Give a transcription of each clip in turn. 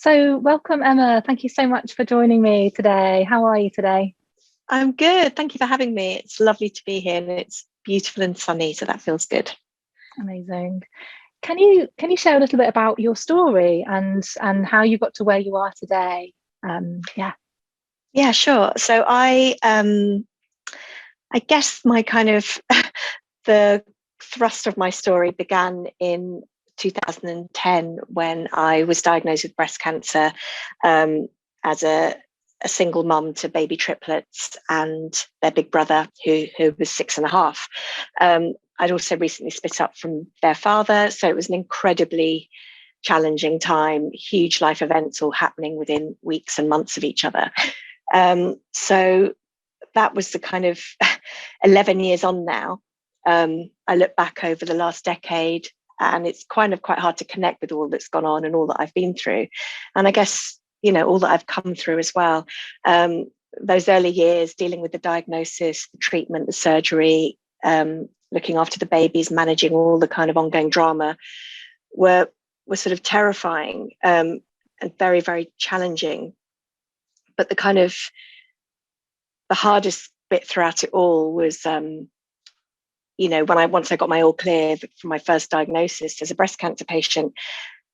So, welcome, Emma. Thank you so much for joining me today. How are you today? I'm good. Thank you for having me. It's lovely to be here and it's beautiful and sunny, so that feels good. Amazing. Can you share a little bit about your story and how you got to where you are today? Yeah. Yeah, sure. So I guess my kind of the thrust of my story began in 2010 when I was diagnosed with breast cancer as a single mum to baby triplets and their big brother who was 6.5. I'd also recently split up from their father, so it was an incredibly challenging time, huge life events all happening within weeks and months of each other. So that was the kind of 11 years on now. I look back over the last decade and it's kind of quite hard to connect with all that's gone on and all that I've been through. And I guess, all that I've come through as well. Those early years dealing with the diagnosis, the treatment, the surgery, looking after the babies, managing all the kind of ongoing drama were sort of terrifying and very, very challenging. But the hardest bit throughout it all was, once I got my all clear from my first diagnosis as a breast cancer patient,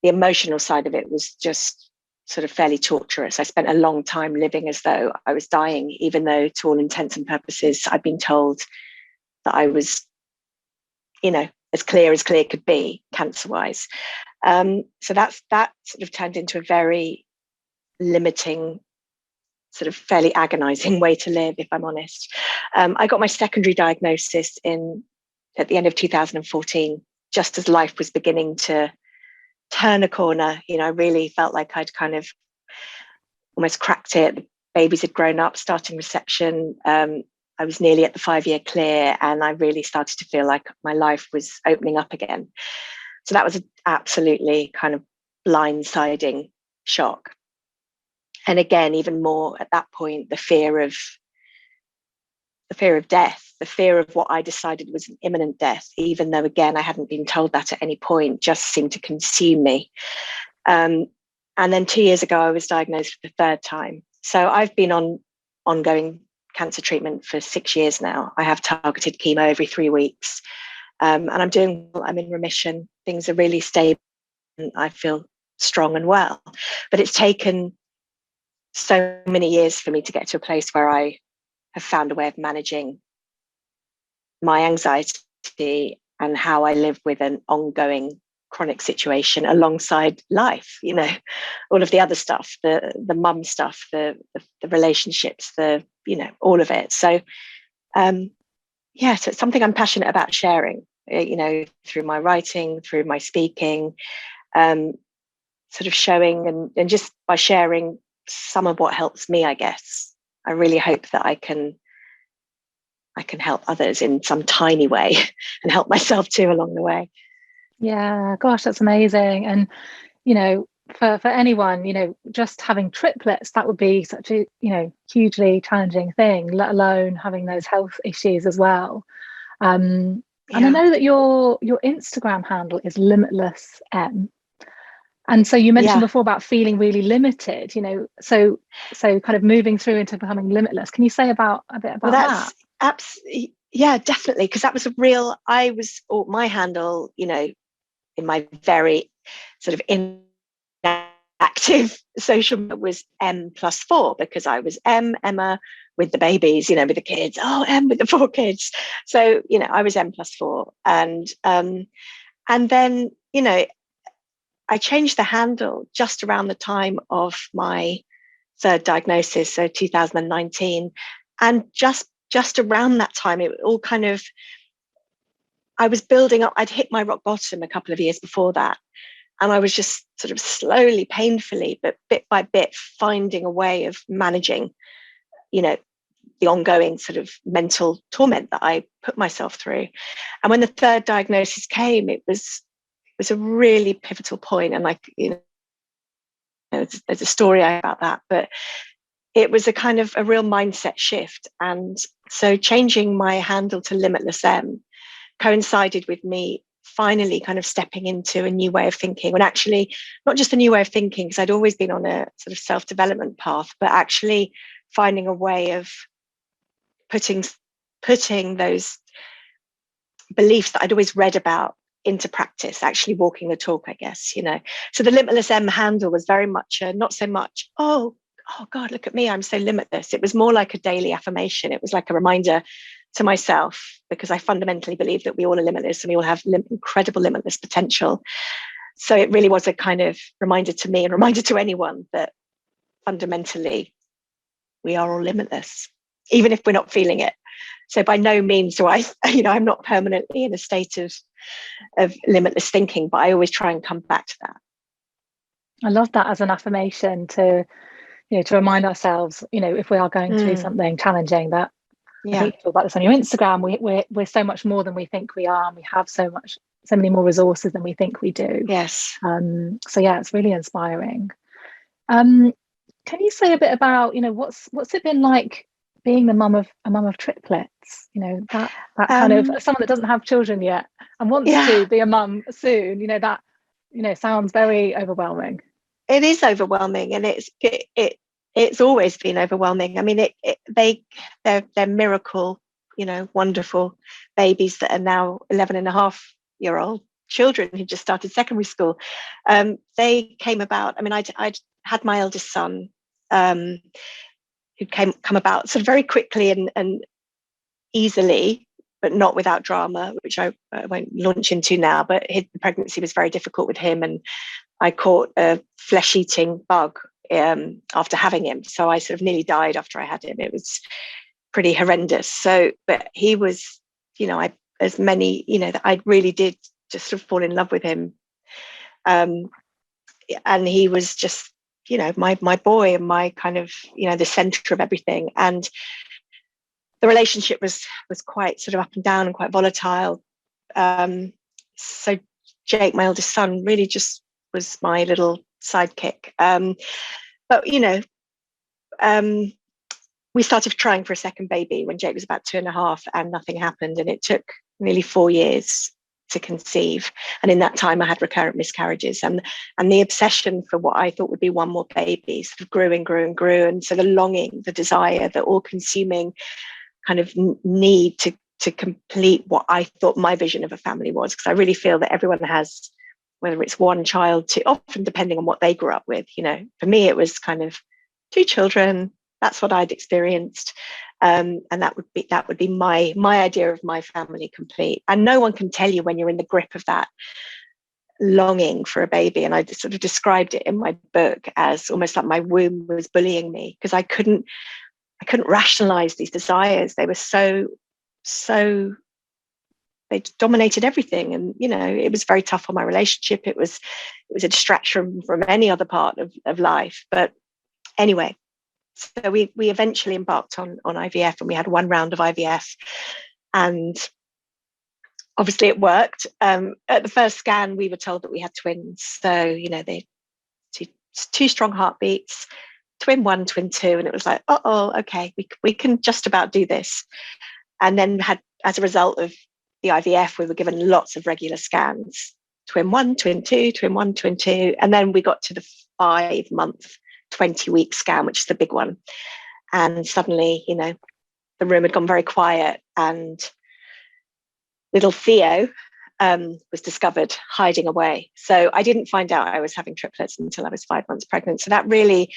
the emotional side of it was just sort of fairly torturous. I spent a long time living as though I was dying, even though to all intents and purposes, I'd been told that I was, as clear could be cancer-wise. So that sort of turned into a very limiting, sort of fairly agonizing way to live, if I'm honest. I got my secondary diagnosis at the end of 2014, just as life was beginning to turn a corner. I really felt like I'd kind of almost cracked it. The babies had grown up, starting reception. I was nearly at the 5-year clear, and I really started to feel like my life was opening up again. So that was an absolutely kind of blindsiding shock. And again, even more at that point, the fear of death, the fear of what I decided was an imminent death, even though, again, I hadn't been told that at any point, just seemed to consume me. And then 2 years ago, I was diagnosed for the third time. So I've been on ongoing cancer treatment for 6 years now. I have targeted chemo every 3 weeks. And I'm in remission. Things are really stable and I feel strong and well. But it's taken so many years for me to get to a place where I have found a way of managing my anxiety and how I live with an ongoing chronic situation alongside life, all of the other stuff, the mum stuff, the relationships, all of it. So, so it's something I'm passionate about sharing, through my writing, through my speaking, sort of showing and just by sharing some of what helps me, I guess. I really hope that I can help others in some tiny way and help myself too along the way. Yeah, gosh, that's amazing. And, for anyone, just having triplets, that would be such a, hugely challenging thing, let alone having those health issues as well. And I know that your Instagram handle is Limitless Em. And so you mentioned before about feeling really limited, so kind of moving through into becoming limitless. Can you say a bit about that? Absolutely, definitely, because that was my handle, in my very sort of inactive social media was M+4, because I was Emma with the babies, with the kids, Em with the 4 kids. So, I was M+4. And then, I changed the handle just around the time of my third diagnosis, so 2019. And just around that time, it all kind of, I was building up. I'd hit my rock bottom a couple of years before that. And I was just sort of slowly, painfully, but bit by bit, finding a way of managing, the ongoing sort of mental torment that I put myself through. And when the third diagnosis came, it was a really pivotal point. And there's a story about that, but it was a kind of a real mindset shift. And so changing my handle to Limitless Em coincided with me finally kind of stepping into a new way of thinking, and actually not just a new way of thinking, because I'd always been on a sort of self-development path, but actually finding a way of putting those beliefs that I'd always read about into practice, actually walking the talk, I guess, you know. So the Limitless Em handle was very much not so much, oh God, look at me, I'm so limitless. It was more like a daily affirmation. It was like a reminder to myself, because I fundamentally believe that we all are limitless and we all have incredible limitless potential. So it really was a kind of reminder to me and reminder to anyone that fundamentally we are all limitless, even if we're not feeling it. So by no means do I, I'm not permanently in a state of limitless thinking, but I always try and come back to that. I love that as an affirmation to remind ourselves, if we are going through something challenging, that I think you talk about this on your Instagram, we're so much more than we think we are, and we have so many more resources than we think we do. Yes. So yeah, it's really inspiring. Can you say a bit about, what's it been like being the mum of triplets? That kind of someone that doesn't have children yet and wants to be a mum soon. That sounds very overwhelming. It is overwhelming, and it's always been overwhelming. I mean, they're miracle, wonderful babies that are now 11.5-year-old children who just started secondary school. They came about. I mean, I'd had my eldest son, who come about sort of very quickly and easily, but not without drama, which I won't launch into now. But the pregnancy was very difficult with him, and I caught a flesh-eating bug after having him. So I sort of nearly died after I had him. It was pretty horrendous. So, but he was, I really did just sort of fall in love with him. And he was just, my boy and my kind of, the center of everything. And the relationship was quite sort of up and down and quite volatile. So Jake, my eldest son, really just was my little sidekick. But we started trying for a second baby when Jake was about 2.5, and nothing happened. And it took nearly 4 years to conceive. And in that time, I had recurrent miscarriages. And the obsession for what I thought would be one more baby sort of grew and grew and grew. And so the longing, the desire, the all-consuming kind of need to complete what I thought my vision of a family was, because I really feel that everyone has, whether it's one child, to often depending on what they grew up with. For me, it was kind of 2 children. That's what I'd experienced, and that would be my idea of my family complete. And no one can tell you when you're in the grip of that longing for a baby. And I just sort of described it in my book as almost like my womb was bullying me, because I couldn't rationalize these desires. They were so they dominated everything. And it was very tough on my relationship. It was a distraction from any other part of life. But anyway, so we eventually embarked on IVF, and we had 1 round of IVF, and obviously it worked. At the first scan, we were told that we had twins. So they two strong heartbeats, twin 1, twin 2, and it was like, okay, we can just about do this. And then as a result of the IVF, we were given lots of regular scans, twin 1, twin 2, twin 1, twin 2, and then we got to the 5-month 20-week scan, which is the big one. And suddenly, the room had gone very quiet, and little Theo was discovered hiding away. So I didn't find out I was having triplets until I was 5 months pregnant. So that really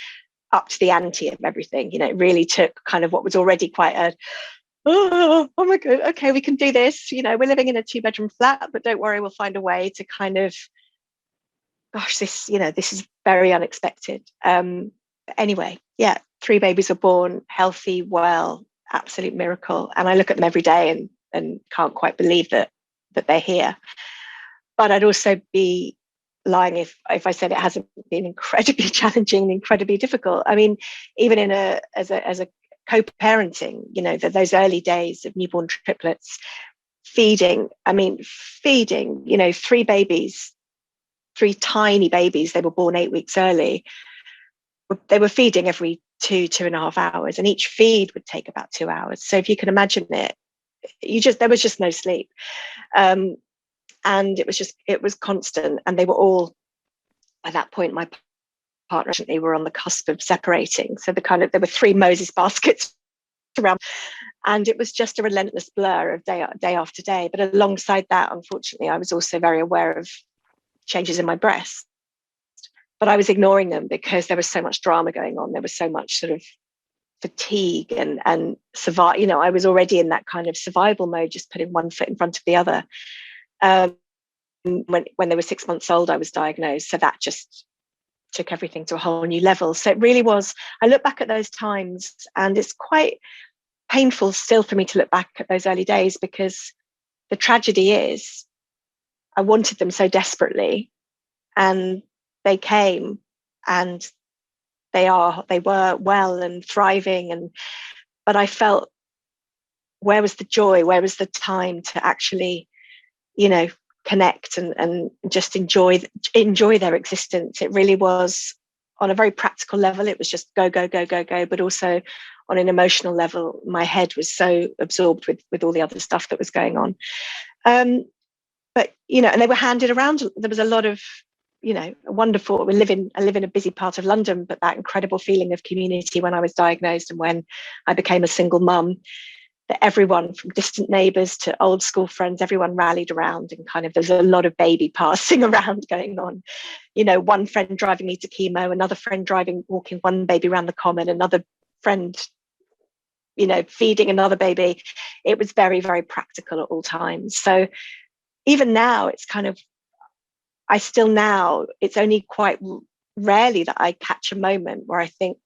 upped the ante of everything. It really took kind of what was already quite a, oh my God, okay, we can do this. We're living in a 2-bedroom flat, but don't worry, we'll find a way to kind of, gosh, this is very unexpected. Anyway, 3 babies are born, healthy, well, absolute miracle. And I look at them every day and can't quite believe that they're here. But I'd also be lying if I said it hasn't been incredibly challenging, incredibly difficult. I mean, even as a co-parenting, those early days of newborn triplets, feeding, 3 babies, 3 tiny babies, they were born 8 weeks early. They were feeding every 2.5 hours, and each feed would take about 2 hours. So if you can imagine it, there was just no sleep. And And it was constant. And they were all, by that point, my partner and they were on the cusp of separating. So there were 3 Moses baskets around, and it was just a relentless blur of day after day. But alongside that, unfortunately, I was also very aware of changes in my breast, but I was ignoring them because there was so much drama going on. There was so much sort of fatigue and survive. I was already in that kind of survival mode, just putting one foot in front of the other. When they were 6 months old, I was diagnosed. So that just took everything to a whole new level. So it really was, I look back at those times and it's quite painful still for me to look back at those early days, because the tragedy is I wanted them so desperately, and they came, and they were well and thriving, but I felt, where was the joy? Where was the time to actually, connect and just enjoy their existence? It really was, on a very practical level, it was just go, go, go, go, go. But also on an emotional level, my head was so absorbed with all the other stuff that was going on. But, and they were handed around. There was a lot of, wonderful, I live in a busy part of London, but that incredible feeling of community when I was diagnosed and when I became a single mum, that everyone from distant neighbours to old school friends, everyone rallied around, and kind of there's a lot of baby passing around going on. One friend driving me to chemo, another friend walking one baby around the common, another friend, feeding another baby. It was very, very practical at all times. So even now, it's kind of, it's only quite rarely that I catch a moment where I think,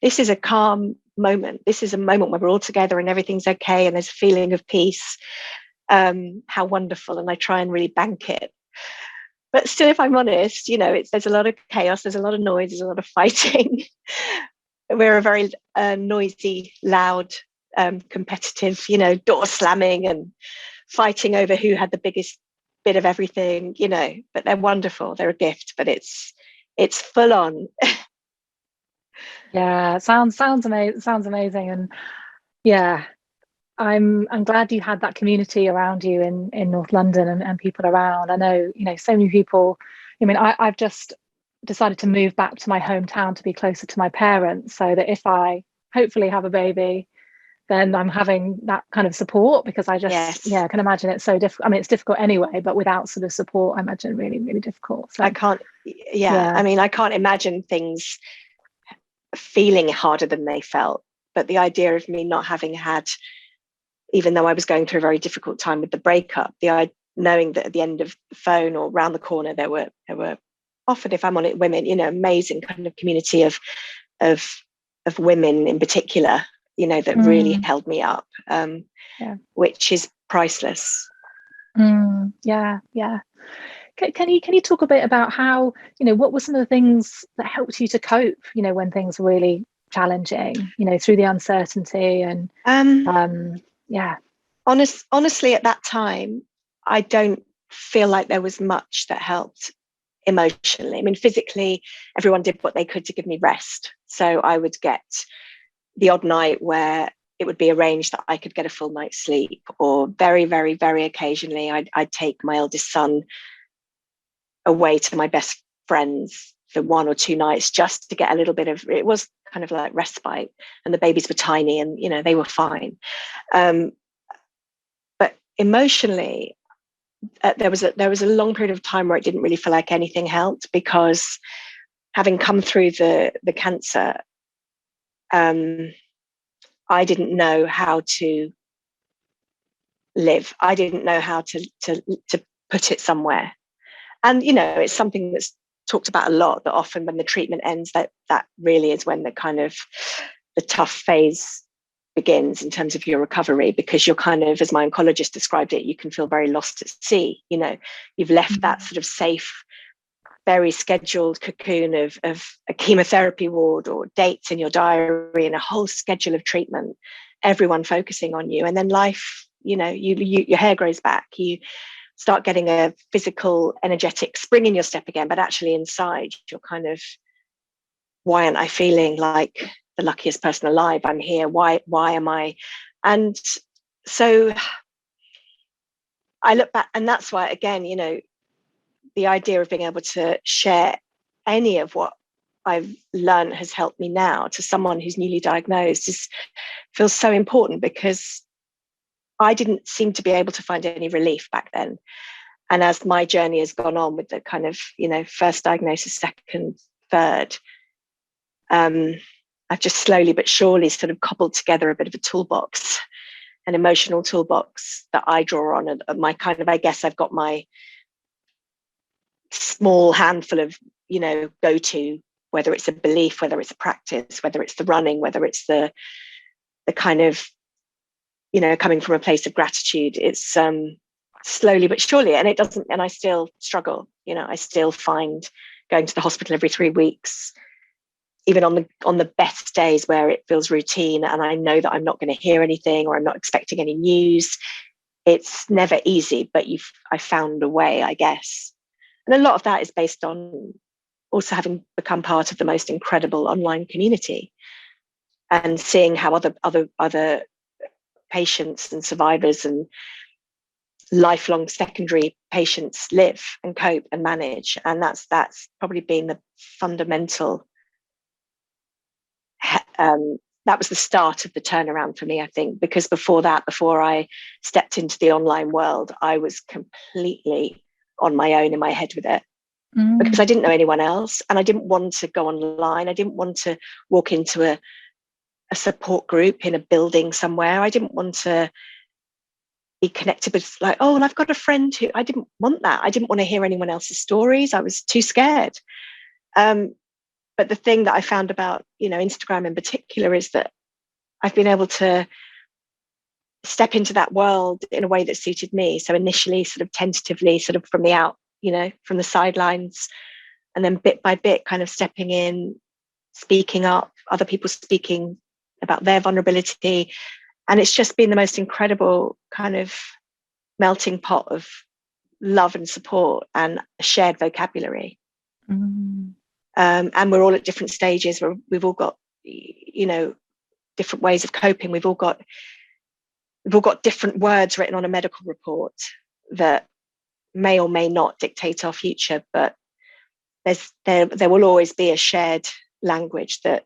this is a calm moment. This is a moment where we're all together and everything's okay and there's a feeling of peace. How wonderful. And I try and really bank it. But still, if I'm honest, there's a lot of chaos, there's a lot of noise, there's a lot of fighting. We're a very noisy, loud, competitive, door slamming and fighting over who had the biggest bit of everything, but they're wonderful. They're a gift, but it's full on. Yeah, sounds amazing. Sounds amazing, and yeah, I'm glad you had that community around you in North London and people around. I know, so many people. I mean, I've just decided to move back to my hometown to be closer to my parents, so that if I hopefully have a baby, then I'm having that kind of support, because I just, I can imagine it's so difficult. I mean, it's difficult anyway, but without sort of support, I imagine really, really difficult. So I can't, I mean, I can't imagine things feeling harder than they felt. But the idea of me not having had, even though I was going through a very difficult time with the breakup, knowing that at the end of the phone or around the corner, there were often, if I'm on it, women, amazing kind of community of women in particular, that really held me up, which is priceless. Yeah. Can you talk a bit about how, what were some of the things that helped you to cope, when things were really challenging, through the uncertainty and honestly, at that time, I don't feel like there was much that helped emotionally. I mean, physically, everyone did what they could to give me rest. So I would get the odd night where it would be arranged that I could get a full night's sleep, or very, very, very occasionally, I'd take my eldest son away to my best friends for 1 or 2 nights just to get a little bit of, it was kind of like respite, and the babies were tiny and they were fine, but emotionally there was a long period of time where it didn't really feel like anything helped, because having come through the cancer, I didn't know how to live. I didn't know how to put it somewhere. And, it's something that's talked about a lot, that often when the treatment ends, that really is when the kind of the tough phase begins in terms of your recovery, because you're kind of, as my oncologist described it, you can feel very lost at sea. You've left that sort of safe, very scheduled cocoon of a chemotherapy ward or dates in your diary and a whole schedule of treatment, everyone focusing on you. And then life, your hair grows back, you start getting a physical, energetic spring in your step again, but actually inside you're kind of, why aren't I feeling like the luckiest person alive? I'm here. Why am I? And so I look back, and that's why, again, the idea of being able to share any of what I've learned has helped me now to someone who's newly diagnosed feels so important, because I didn't seem to be able to find any relief back then. And as my journey has gone on with the kind of, first diagnosis, second, third, I've just slowly but surely sort of cobbled together a bit of a toolbox, an emotional toolbox that I draw on. And my kind of, I guess I've got my small handful of, go-to, whether it's a belief, whether it's a practice, whether it's the running, whether it's the kind of, coming from a place of gratitude. It's slowly but surely, and it doesn't, and I still struggle. I still find going to the hospital every 3 weeks, even on the best days where it feels routine and I know that I'm not going to hear anything or I'm not expecting any news. It's never easy, but I found a way, I guess. And a lot of that is based on also having become part of the most incredible online community and seeing how other patients and survivors and lifelong secondary patients live and cope and manage. And that's probably been the fundamental, that was the start of the turnaround for me, I think, because before I stepped into the online world, I was completely on my own in my head with it, because I didn't know anyone else, and I didn't want to go online. I didn't want to walk into a support group in a building somewhere. I didn't want to be connected with well, I've got a friend who, I didn't want that. I didn't want to hear anyone else's stories. I was too scared. But the thing that I found about, Instagram in particular is that I've been able to step into that world in a way that suited me. So initially sort of tentatively, sort of from the sidelines, and then bit by bit kind of stepping in, speaking up, other people speaking about their vulnerability. And it's just been the most incredible kind of melting pot of love and support and a shared vocabulary. And we're all at different stages where we've all got, different ways of coping. We've all got different words written on a medical report that may or may not dictate our future, but there will always be a shared language that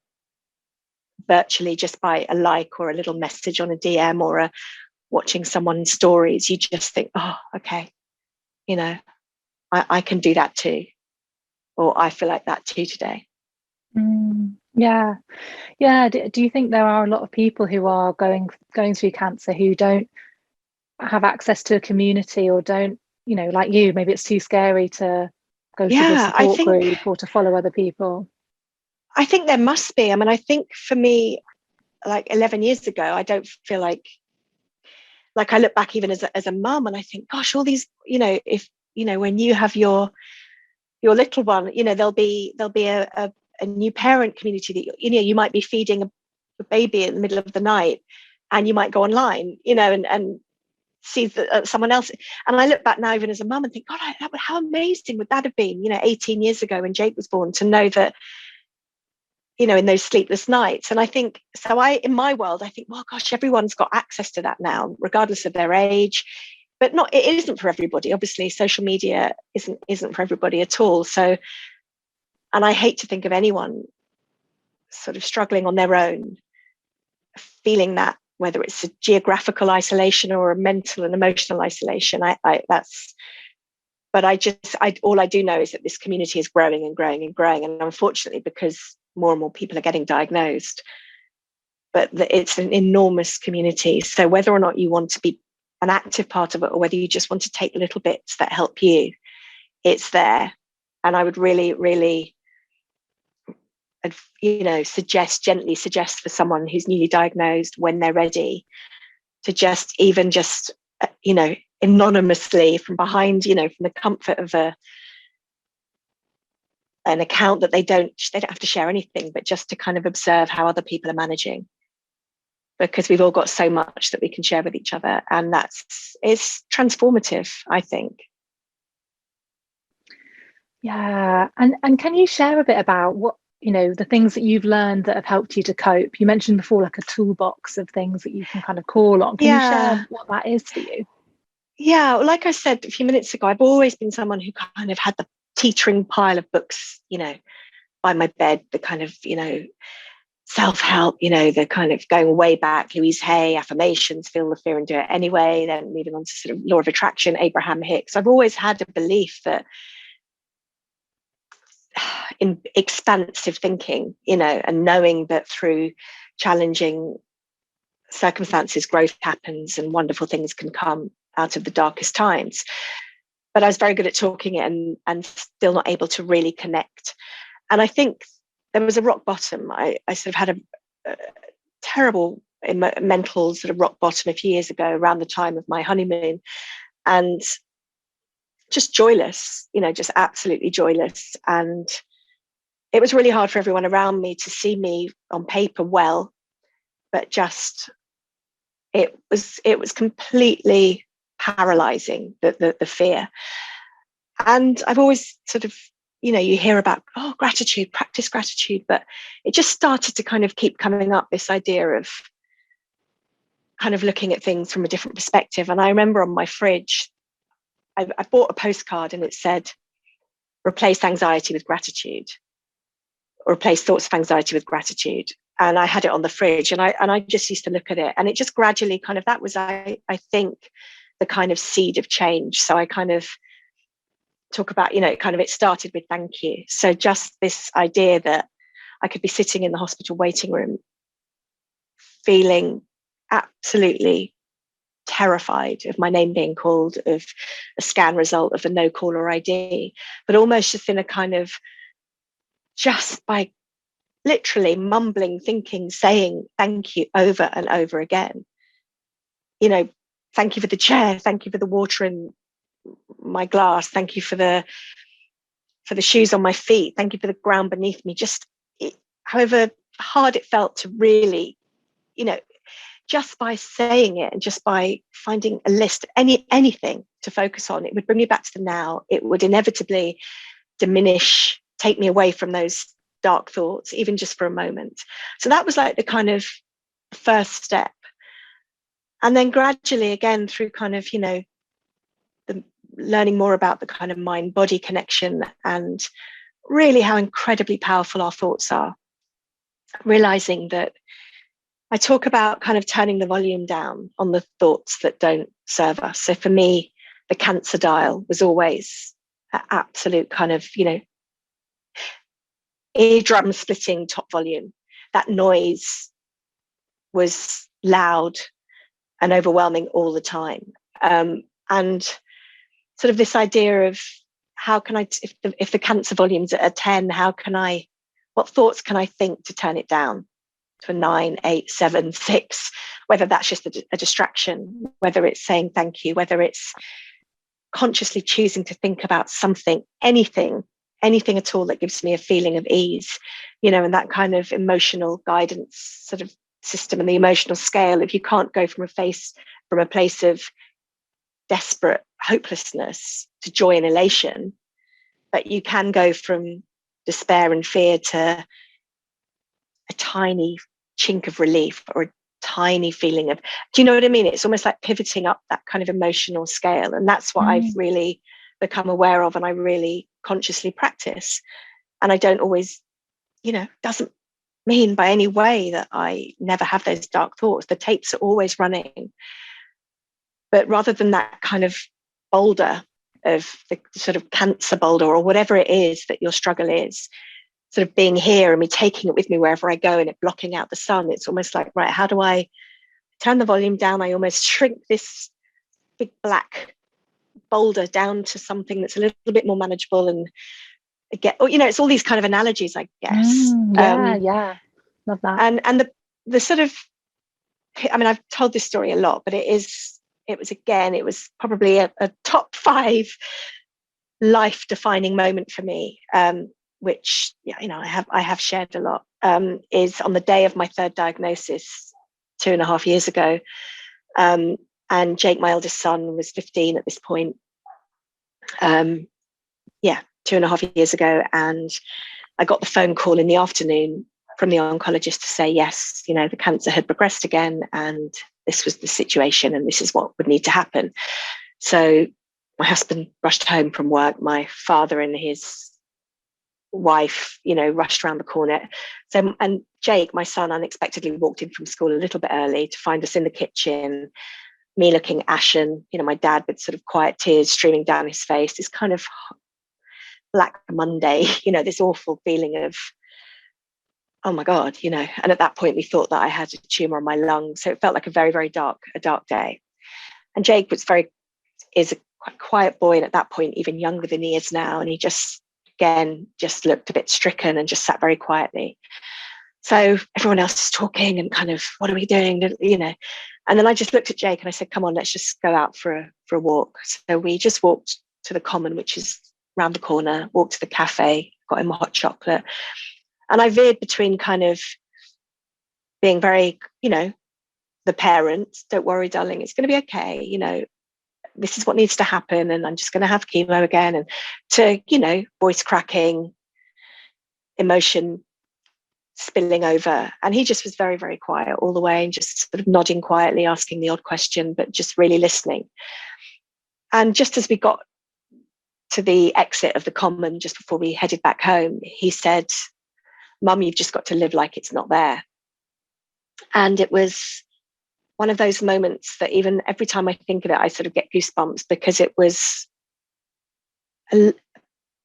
virtually just by a like or a little message on a DM or watching someone's stories, you just think, oh, okay, I can do that too. Or I feel like that too today. Yeah. Do you think there are a lot of people who are going through cancer who don't have access to a community, or don't, like you, maybe it's too scary to go to the support group or to follow other people? I think there must be. I mean, I think for me, like 11 years ago, I don't feel like I look back even as a mum, and I think, gosh, all these, if when you have your little one, there'll be a new parent community that you might be feeding a baby in the middle of the night, and you might go online, and see someone else. And I look back now even as a mum and think, God, how amazing would that have been, 18 years ago when Jake was born, to know that, in those sleepless nights. And I think, in my world, I think, well, gosh, everyone's got access to that now, regardless of their age. But it isn't for everybody. Obviously, social media isn't for everybody at all. So, and I hate to think of anyone sort of struggling on their own, feeling that, whether it's a geographical isolation or a mental and emotional isolation. But all I do know is that this community is growing and growing and growing. And unfortunately, because more and more people are getting diagnosed, but it's an enormous community. So whether or not you want to be an active part of it, or whether you just want to take little bits that help you, it's there. And I would really, really, gently suggest for someone who's newly diagnosed, when they're ready, to just anonymously from behind, from the comfort of an account that they don't have to share anything, but just to kind of observe how other people are managing, because we've all got so much that we can share with each other, and it's transformative, I think. Yeah. And can you share a bit about what, the things that you've learned that have helped you to cope? You mentioned before, like a toolbox of things that you can kind of call on. Can you share what that is for you? Yeah, like I said a few minutes ago, I've always been someone who kind of had the teetering pile of books, by my bed, the kind of, self-help, the kind of going way back, Louise Hay, affirmations, feel the fear and do it anyway, then moving on to sort of law of attraction, Abraham Hicks. I've always had a belief that in expansive thinking, and knowing that through challenging circumstances, growth happens and wonderful things can come out of the darkest times. But I was very good at talking it and still not able to really connect. And I think there was a rock bottom. I sort of had a terrible mental sort of rock bottom a few years ago around the time of my honeymoon, and just joyless, just absolutely joyless. And it was really hard for everyone around me to see me on paper well, but just it was completely paralyzing, the fear. And I've always sort of, you hear about, gratitude, practice gratitude, but it just started to kind of keep coming up, this idea of kind of looking at things from a different perspective. And I remember on my fridge, I bought a postcard and it said, replace anxiety with gratitude, or replace thoughts of anxiety with gratitude. And I had it on the fridge, and I just used to look at it, and it just gradually kind of, that was, I think, the kind of seed of change. So I kind of talk about, it started with thank you. So just this idea that I could be sitting in the hospital waiting room feeling absolutely terrified of my name being called, of a scan result, of a no caller ID, but almost just in a kind of, just by literally mumbling, thinking, saying thank you over and over again. Thank you for the chair, thank you for the water in my glass, thank you for the shoes on my feet, thank you for the ground beneath me. Just however hard it felt to really, just by saying it and just by finding a list, anything to focus on, it would bring me back to the now. It would inevitably diminish, take me away from those dark thoughts, even just for a moment. So that was like the kind of first step. And then gradually, again, through kind of, the learning more about the kind of mind-body connection and really how incredibly powerful our thoughts are, realizing that I talk about kind of turning the volume down on the thoughts that don't serve us. So for me, the cancer dial was always an absolute kind of, eardrum splitting top volume. That noise was loud and overwhelming all the time. And sort of this idea of how can I, if the cancer volume's at a 10, what thoughts can I think to turn it down to a 9, 8, 7, 6, whether that's just a distraction, whether it's saying thank you, whether it's consciously choosing to think about something, anything at all that gives me a feeling of ease, and that kind of emotional guidance sort of system and the emotional scale. If you can't go from a place of desperate hopelessness to joy and elation, but you can go from despair and fear to a tiny chink of relief or a tiny feeling of, do you know what I mean? It's almost like pivoting up that kind of emotional scale. And that's what I've really become aware of, and I really consciously practice. And I don't always, doesn't mean by any way that I never have those dark thoughts. The tapes are always running. But rather than that kind of boulder of the sort of cancer boulder or whatever it is that your struggle is, sort of being here and me taking it with me wherever I go and it blocking out the sun, it's almost like, right, how do I turn the volume down? I almost shrink this big black boulder down to something that's a little bit more manageable, and it's all these kind of analogies, I guess. Yeah, love that. And the sort of, I mean, I've told this story a lot, but it was probably a top 5 life defining moment for me, which I have shared a lot, is on the day of my 3rd diagnosis 2.5 years ago. And Jake, my eldest son, was 15 at this point. 2.5 years ago. And I got the phone call in the afternoon from the oncologist to say, yes, the cancer had progressed again, and this was the situation, and this is what would need to happen. So my husband rushed home from work. My father and his wife, rushed around the corner. So, and Jake, my son, unexpectedly walked in from school a little bit early to find us in the kitchen, me looking ashen, my dad with sort of quiet tears streaming down his face, this kind of Black Monday, this awful feeling of, oh my God, and at that point we thought that I had a tumor on my lung. So it felt like a very, very dark day. And Jake is a quite quiet boy, and at that point even younger than he is now, and he just looked a bit stricken and just sat very quietly. So everyone else is talking and kind of, what are we doing, and then I just looked at Jake and I said, come on, let's just go out for a walk. So we just walked to the common, which is around the corner, walked to the cafe, got him a hot chocolate, and I veered between kind of being very, the parent, don't worry darling, it's going to be okay, this is what needs to happen, and I'm just going to have chemo again, and to, voice cracking, emotion spilling over. And he just was very, very quiet all the way and just sort of nodding quietly, asking the odd question, but just really listening. And just as we got to the exit of the common, just before we headed back home, he said, Mum, you've just got to live like it's not there. And it was one of those moments that even every time I think of it, I sort of get goosebumps, because it was,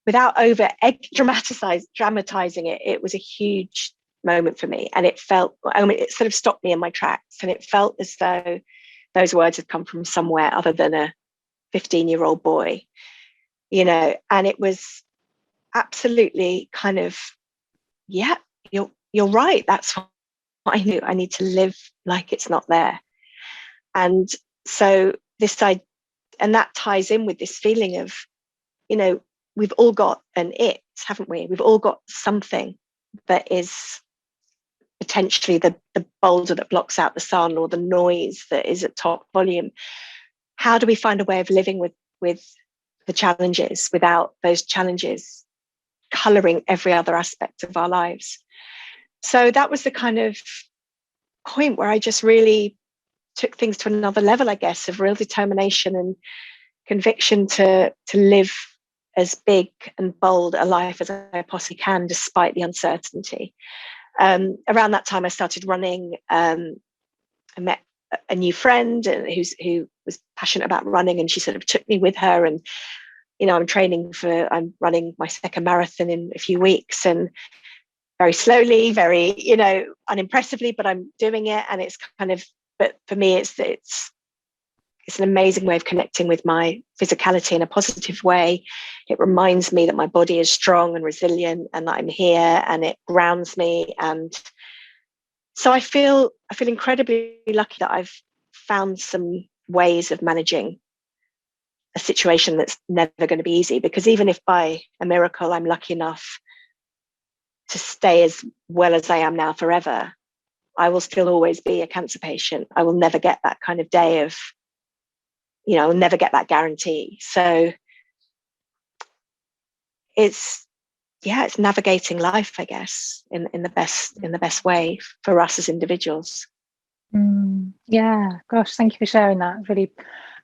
without over dramatizing it, it was a huge moment for me. And it sort of stopped me in my tracks. And it felt as though those words had come from somewhere other than a 15-year-old boy, and it was absolutely kind of, yeah, you're right. That's what I knew. I need to live like it's not there. And so and that ties in with this feeling of, we've all got an it, haven't we? We've all got something that is potentially the boulder that blocks out the sun, or the noise that is at top volume. How do we find a way of living with the challenges without those challenges colouring every other aspect of our lives? So that was the kind of point where I just really took things to another level, I guess, of real determination and conviction to live as big and bold a life as I possibly can, despite the uncertainty. Around that time, I started running. I met a new friend who was passionate about running, and she sort of took me with her. And I'm running my second marathon in a few weeks, and very slowly, very unimpressively, but I'm doing it. And it's kind of, but for me, it's an amazing way of connecting with my physicality in a positive way. It reminds me that my body is strong and resilient, and that I'm here, and it grounds me. And so I feel incredibly lucky that I've found some ways of managing a situation that's never going to be easy, because even if by a miracle I'm lucky enough to stay as well as I am now forever, I will still always be a cancer patient. I will never get that kind of day of, I'll never get that guarantee. So it's navigating life, I guess, in the best way for us as individuals. Yeah, gosh, thank you for sharing that. It's really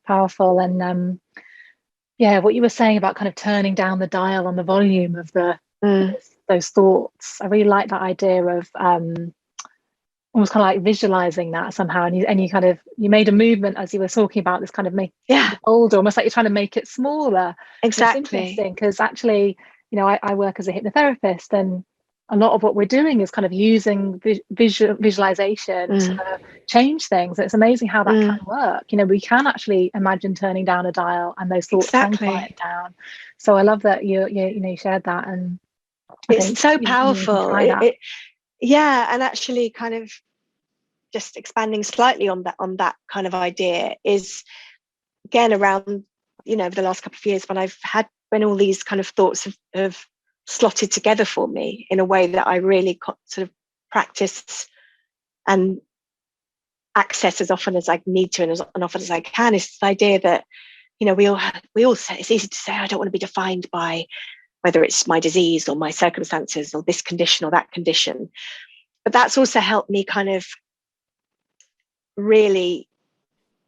powerful. And what you were saying about kind of turning down the dial on the volume of those thoughts, I really like that idea of almost kind of like visualizing that somehow. And you made a movement as you were talking about this, kind of make it older, almost like you're trying to make it smaller. Exactly. It's interesting because actually, I work as a hypnotherapist, and a lot of what we're doing is kind of using visualization to change things. It's amazing how that can work. We can actually imagine turning down a dial, and those thoughts can quiet down. So I love that you shared that, and it's so powerful. And actually kind of just expanding slightly on that kind of idea is, again, around the last couple of years when all these kind of thoughts have slotted together for me in a way that I really sort of practice and access as often as I need to, and as often as I can, is this idea that we all say, it's easy to say, I don't want to be defined by whether it's my disease or my circumstances or this condition or that condition. But that's also helped me kind of really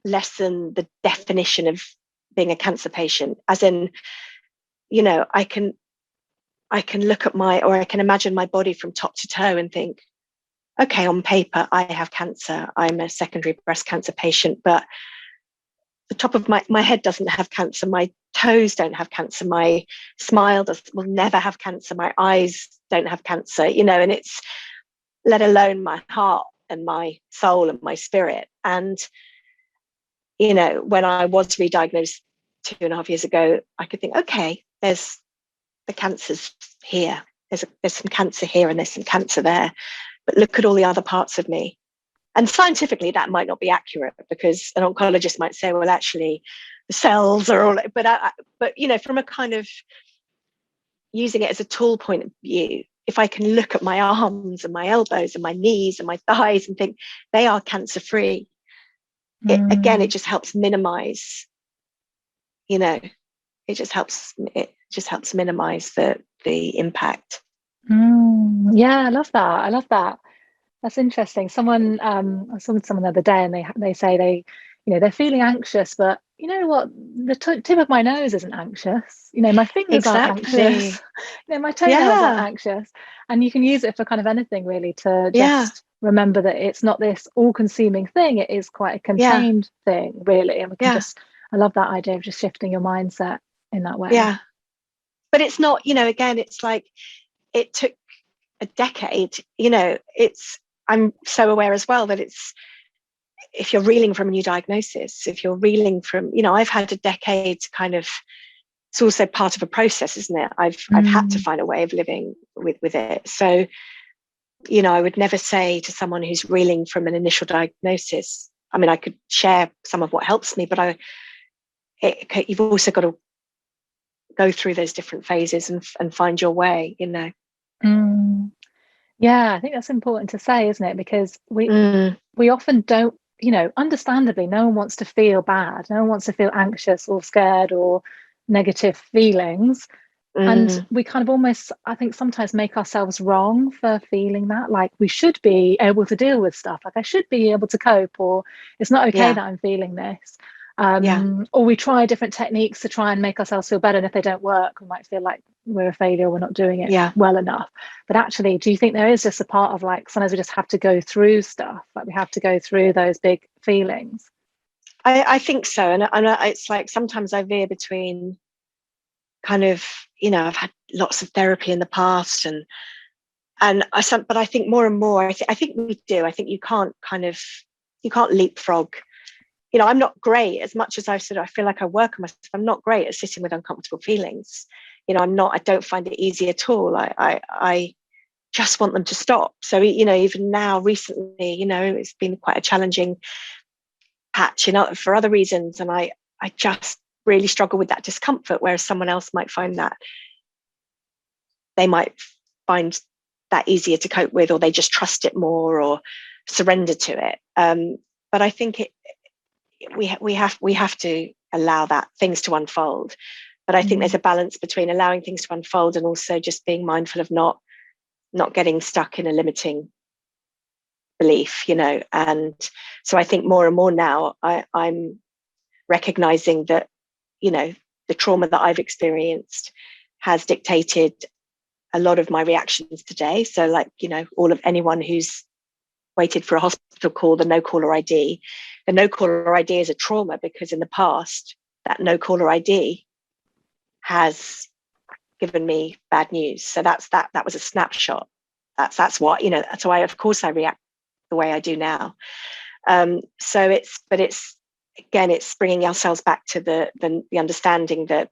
lessen the definition of being a cancer patient, as in, I can look at I can imagine my body from top to toe and think, okay, on paper, I have cancer. I'm a secondary breast cancer patient, but the top of my head doesn't have cancer. My toes don't have cancer. My smile will never have cancer. My eyes don't have cancer, and it's, let alone my heart and my soul and my spirit. And, when I was re-diagnosed 2.5 years ago, I could think, okay, there's the cancer's here. There's some cancer here and there's some cancer there. But look at all the other parts of me. And scientifically, that might not be accurate, because an oncologist might say, well, actually, the cells are all, but from a kind of using it as a tool point of view, if I can look at my arms and my elbows and my knees and my thighs and think they are cancer free, it just helps minimize, it just helps minimize the impact. Yeah, I love that. That's interesting. Someone, I was talking to someone the other day, and they say they're feeling anxious, but you know what? The tip of my nose isn't anxious. My fingers aren't anxious. My toenails aren't anxious. And you can use it for kind of anything, really, to just remember that it's not this all-consuming thing. It is quite a contained thing, really. And we can I love that idea of just shifting your mindset in that way. Yeah. But it's not, again, it's like, it took a decade, I'm so aware as well that if you're reeling from a new diagnosis, if you're reeling from, I've had a decade to kind of, it's also part of a process, isn't it? I've had to find a way of living with it. So, I would never say to someone who's reeling from an initial diagnosis, I mean, I could share some of what helps me, but you've also got to go through those different phases and find your way, Yeah, I think that's important to say, isn't it? Because we often don't, understandably, no one wants to feel bad. No one wants to feel anxious or scared or negative feelings. And we kind of almost, I think, sometimes make ourselves wrong for feeling that. Like, we should be able to deal with stuff. Like, I should be able to cope, or it's not okay that I'm feeling this. Or we try different techniques to try and make ourselves feel better. And if they don't work, we might feel like we're a failure, we're not doing it well enough. But actually, do you think there is just a part of, like, sometimes we just have to go through stuff, like we have to go through those big feelings? I think so. And it's like, sometimes I veer between kind of, I've had lots of therapy in the past, but I think more and more, I think we do. I think you can't leapfrog. I'm not great, as much as I feel like I work on myself. I'm not great at sitting with uncomfortable feelings. I don't find it easy at all. I just want them to stop. So, even now, recently, it's been quite a challenging patch, for other reasons. And I just really struggle with that discomfort, whereas someone else might find that, they might find that easier to cope with, or they just trust it more or surrender to it. But I think we have to allow that things to unfold. But I think there's a balance between allowing things to unfold and also just being mindful of not getting stuck in a limiting belief, And so I think more and more now, I'm recognizing that, the trauma that I've experienced has dictated a lot of my reactions today. So, like, anyone who's waited for a hospital call, the no caller ID is a trauma, because in the past, that no caller ID has given me bad news. So that was a snapshot. That's what, that's why, of course, I react the way I do now. So it's bringing ourselves back to the understanding that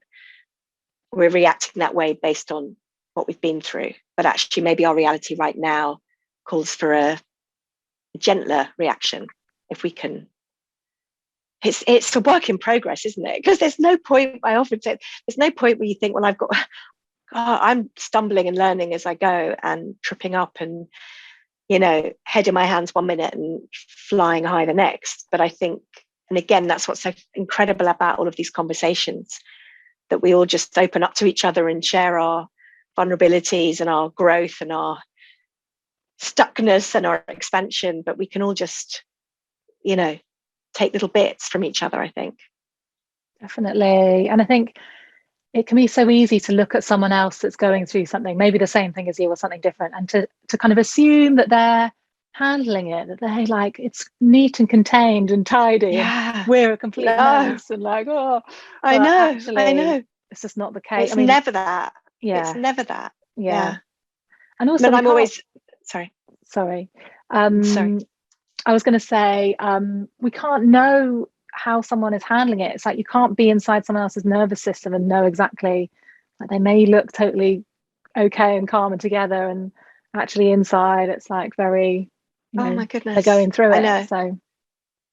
we're reacting that way based on what we've been through. But actually, maybe our reality right now calls for a gentler reaction, if we can. It's a work in progress, isn't it? Because there's no point, I often say, there's no point where you think, well, I'm stumbling and learning as I go and tripping up and, head in my hands 1 minute and flying high the next. But I think, and again, that's what's so incredible about all of these conversations, that we all just open up to each other and share our vulnerabilities and our growth and our stuckness and our expansion, but we can all just, take little bits from each other, I think. definitely. And I think it can be so easy to look at someone else that's going through something, maybe the same thing as you or something different, and to kind of assume that they're handling it, that they like it's neat and contained and tidy, and Yeah. we're a complete No, mess and like, oh, I but know, I actually know. it's just not the case. I It's mean, never that. It's yeah, never that. yeah. Yeah. And also But we I'm can't, always, sorry, sorry. sorry. I was going to say, we can't know how someone is handling it. It's like you can't be inside someone else's nervous system and know exactly, like they may look totally okay and calm and together, and actually inside it's like very, Oh my they're goodness. going through I it. know. So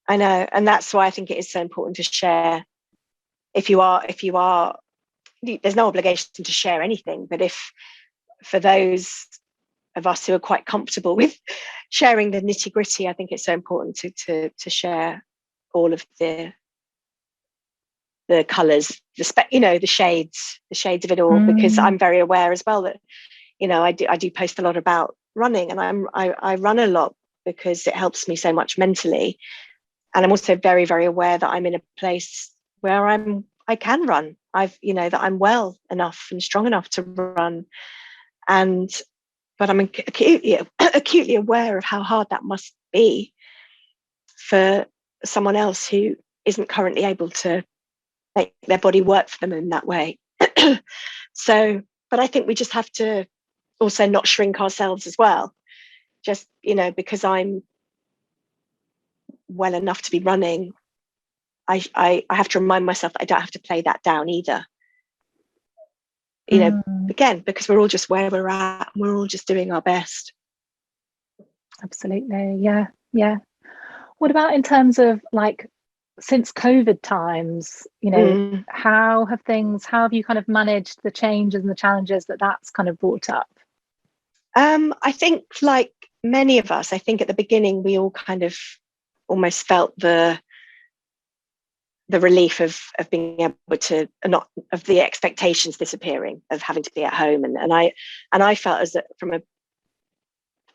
I know. And that's why I think it is so important to share. If you are, there's no obligation to share anything, but if for those of us who are quite comfortable with sharing the nitty gritty, I think it's so important to share all of the colors, the shades of it all, because I'm very aware as well that, I do post a lot about running, and I run a lot because it helps me so much mentally. And I'm also very, very aware that I'm in a place where I can run. That I'm well enough and strong enough to run. But I'm acutely aware of how hard that must be for someone else who isn't currently able to make their body work for them in that way. So, but I think we just have to also not shrink ourselves as well. Just, because I'm well enough to be running, I have to remind myself that I don't have to play that down either. Again, because we're all just where we're at, and we're all just doing our best. absolutely. Yeah. What about in terms of like since COVID times, how have you kind of managed the changes and the challenges that's kind of brought up? I think, like many of us, I think at the beginning we all kind of almost felt the relief of being able to not of the expectations disappearing, of having to be at home, and I felt as that from a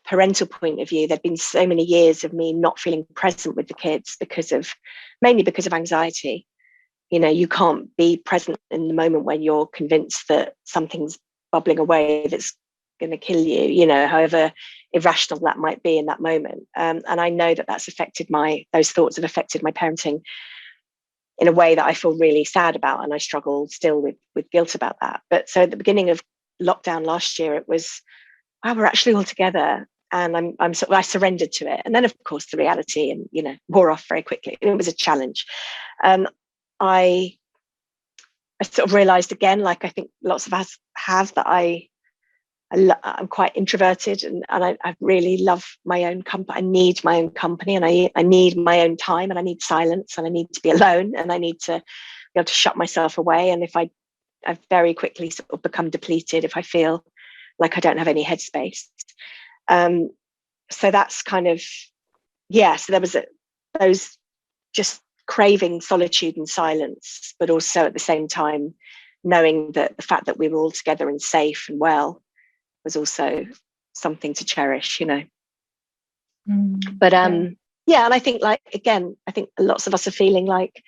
parental point of view, there'd been so many years of me not feeling present with the kids mainly because of anxiety. You can't be present in the moment when you're convinced that something's bubbling away that's going to kill you, however irrational that might be in that moment. And I know that those thoughts have affected my parenting in a way that I feel really sad about, and I struggle still with guilt about that. But so at the beginning of lockdown last year, it was, wow, we're actually all together, and I surrendered to it. And then of course the reality and wore off very quickly. It was a challenge. I sort of realized again, like I think lots of us have, that I'm quite introverted, and I really love my own company. I need my own company, and I need my own time, and I need silence, and I need to be alone, and I need to be able to shut myself away. And if I've very quickly sort of become depleted if I feel like I don't have any headspace. So that's kind of, so there was those just craving solitude and silence, but also at the same time knowing that the fact that we were all together and safe and well was also something to cherish. But and I think, like, again, I think lots of us are feeling like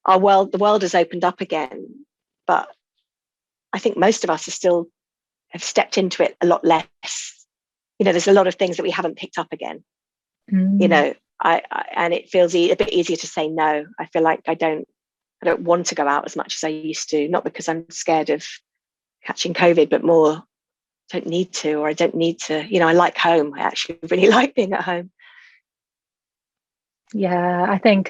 the world has opened up again, but I think most of us have stepped into it a lot less. There's a lot of things that we haven't picked up again. And it feels a bit easier to say no. I feel like I don't want to go out as much as I used to, not because I'm scared of catching COVID, but more don't need to, or I don't need to, I like home. I actually really like being at home. Yeah, I think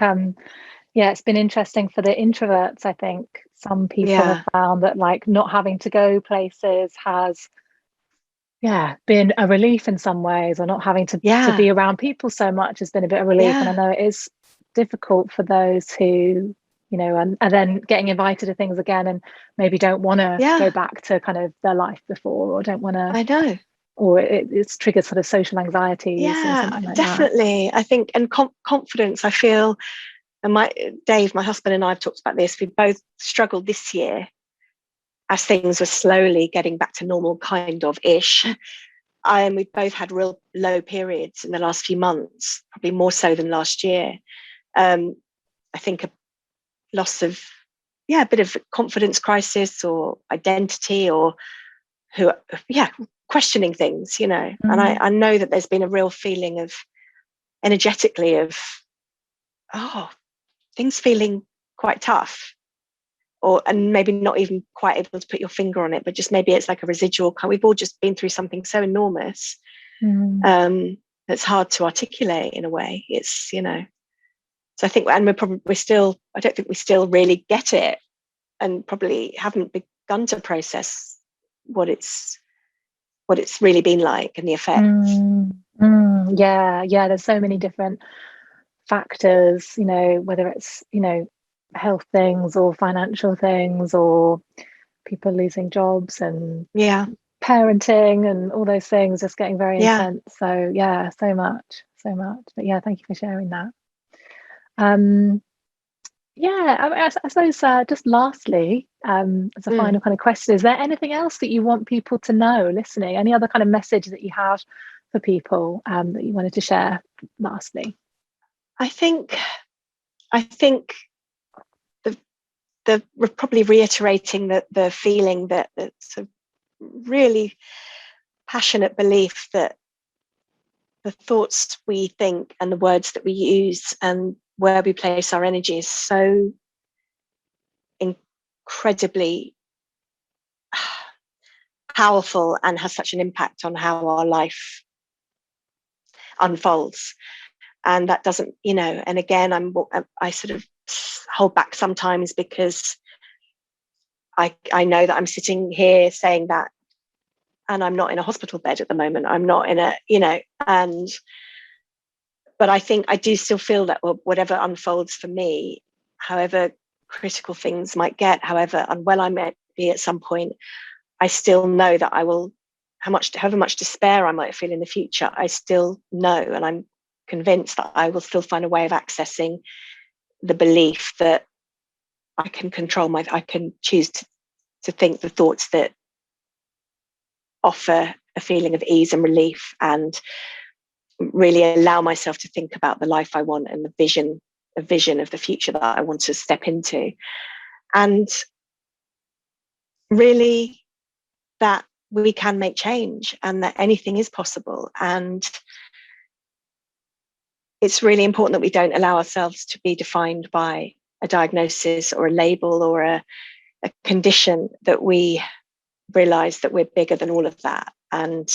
it's been interesting for the introverts. I think some people have found that like not having to go places has been a relief in some ways, or not having to be around people so much has been a bit of relief. And I know it is difficult for those who and then getting invited to things again and maybe don't want to go back to kind of their life before, or don't want to, I know, or it's triggered sort of social anxiety. Definitely. I think, and confidence, I feel, and Dave, my husband, and I have talked about this. We both struggled this year as things were slowly getting back to normal, kind of ish. And we've both had real low periods in the last few months, probably more so than last year. I think a loss of a bit of confidence crisis or identity, or questioning things, and I know that there's been a real feeling of energetically of things feeling quite tough, and maybe not even quite able to put your finger on it, but just maybe it's like a residual. We've all just been through something so enormous that's hard to articulate in a way. It's so I think, and we're still, I don't think we still really get it, and probably haven't begun to process what it's really been like and the effects. Yeah, there's so many different factors, whether it's health things or financial things or people losing jobs and parenting and all those things just getting very intense. So so much. But thank you for sharing that. I suppose just lastly, as a final kind of question, is there anything else that you want people to know listening? Any other kind of message that you have for people that you wanted to share lastly? I think the probably reiterating the feeling that it's a really passionate belief that the thoughts we think and the words that we use and where we place our energy is so incredibly powerful and has such an impact on how our life unfolds. And that doesn't, and again, I sort of hold back sometimes because I know that I'm sitting here saying that, and I'm not in a hospital bed at the moment. I'm not in but I think I do still feel that whatever unfolds for me, however critical things might get, however unwell I might be at some point, I still know that I will, however much despair I might feel in the future, I still know, and I'm convinced that I will still find a way of accessing the belief that I can I can choose to think the thoughts that offer a feeling of ease and relief, and really allow myself to think about the life I want and a vision of the future that I want to step into. And really that we can make change and that anything is possible. And it's really important that we don't allow ourselves to be defined by a diagnosis or a label or a condition, that we realize that we're bigger than all of that. And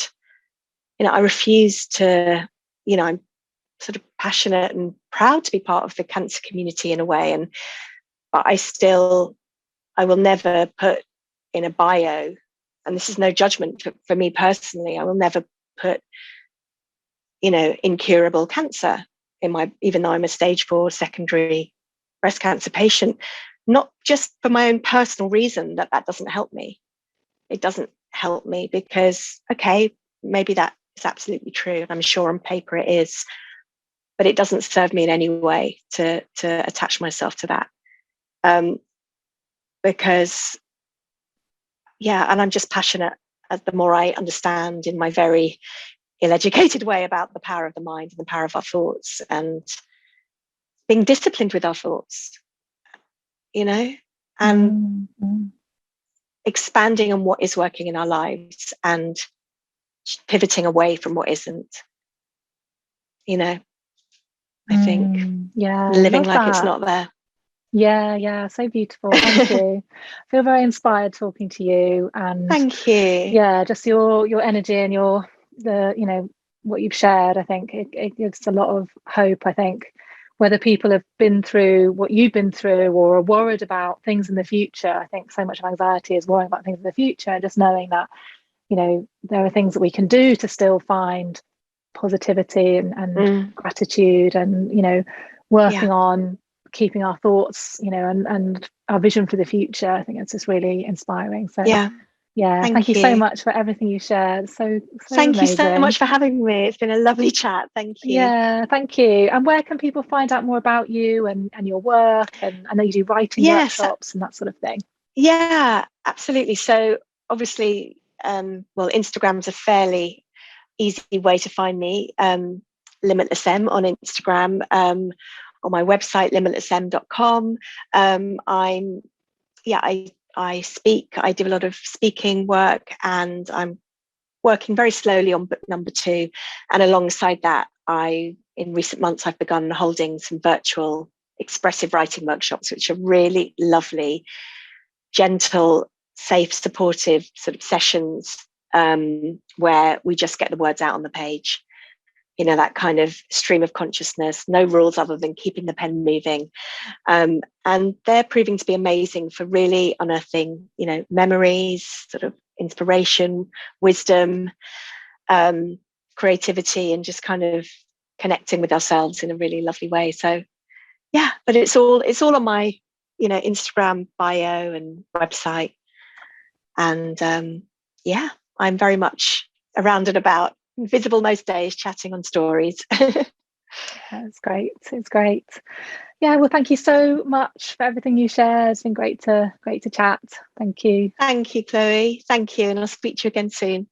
I refuse to, I'm sort of passionate and proud to be part of the cancer community in a way, but I will never put in a bio, and this is no judgment for me personally, I will never put incurable cancer even though I'm a stage 4 secondary breast cancer patient, not just for my own personal reason that doesn't help me. It doesn't help me because, okay, maybe that is absolutely true, and I'm sure on paper it is, but it doesn't serve me in any way to attach myself to that. Because, and I'm just passionate, the more I understand in my very ill-educated way about the power of the mind and the power of our thoughts, and being disciplined with our thoughts, and expanding on what is working in our lives and pivoting away from what isn't, I think living like it's not there. So beautiful. Thank you. I feel very inspired talking to you, and thank you. Just your energy and what you've shared. I think it gives a lot of hope. I think whether people have been through what you've been through or are worried about things in the future, I think so much of anxiety is worrying about things in the future, and just knowing that there are things that we can do to still find positivity and gratitude, and working on keeping our thoughts, and our vision for the future. I think it's just really inspiring. So thank you so much for everything you shared. So thank amazing. you so much for having me. It's been a lovely chat. Thank you. Thank you. And where can people find out more about you and your work? And I know you do writing workshops and that sort of thing. Absolutely. So obviously, Instagram's a fairly easy way to find me. Limitless Em on Instagram, on my website limitlessem.com. I'm I speak. I do a lot of speaking work, and I'm working very slowly on book number 2. And alongside that, in recent months, I've begun holding some virtual expressive writing workshops, which are really lovely, gentle, safe, supportive sort of sessions, where we just get the words out on the page. You know, that kind of stream of consciousness, no rules other than keeping the pen moving. And they're proving to be amazing for really unearthing, you know, memories, sort of inspiration, wisdom, creativity, and just kind of connecting with ourselves in a really lovely way. So yeah, but it's all on my, you know, Instagram bio and website. And yeah, I'm very much around and about, visible most days, chatting on stories. That's great. It's great. Yeah, well, thank you so much for everything you shared. It's been great to chat. Thank you. Thank you, Chloe. Thank you. And I'll speak to you again soon.